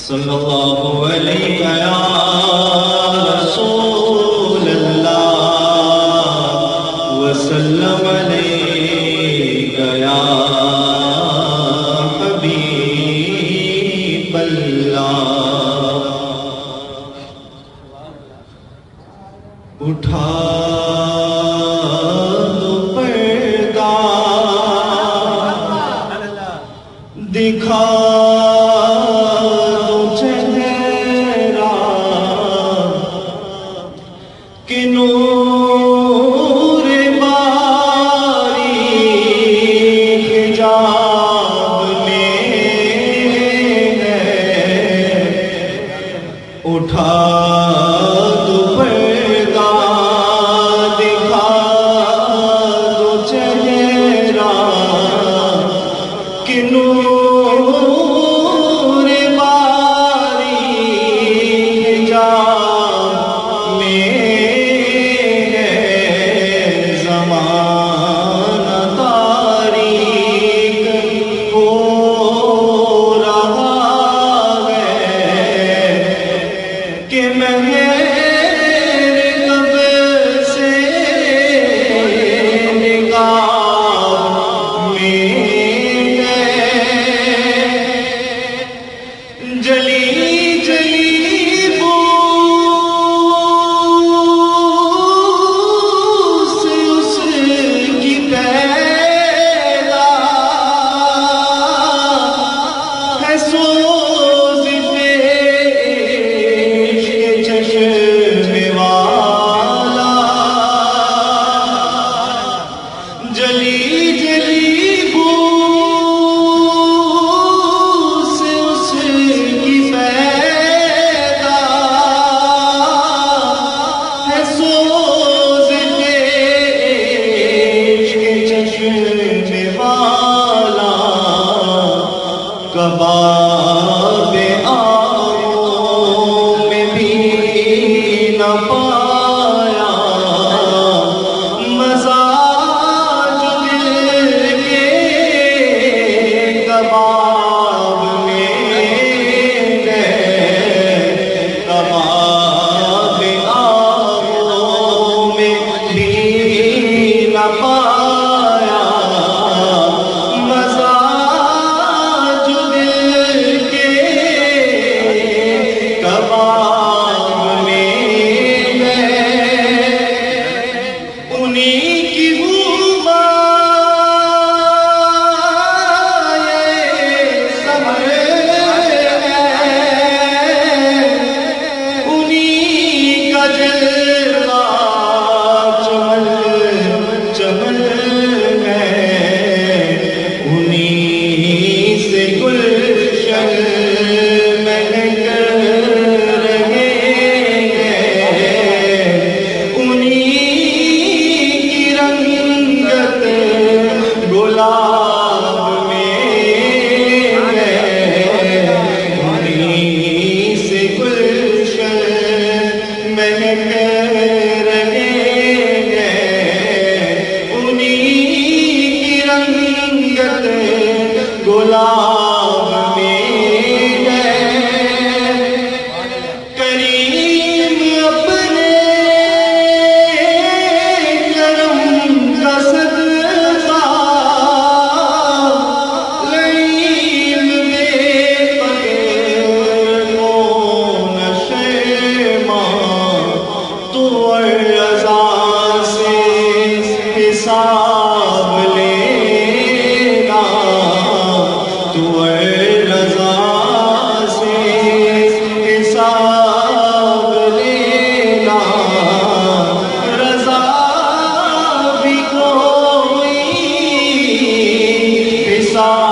صلی اللہ علیہ یا رسول اللہ وسلم علیہ یا حبیب اللہ۔ اٹھا دو پردہ دکھا دو چہرہ کہ نور باری حجاب میں ہے۔ اٹھا دو پردہ دکھا دو چہرہ کہ نور کباب آنکھوں میں بھی نہ پایا مزہ جو دل کے کباب میں ہے۔ کباب آنکھوں میں بھی نہ پایا مزہ رضا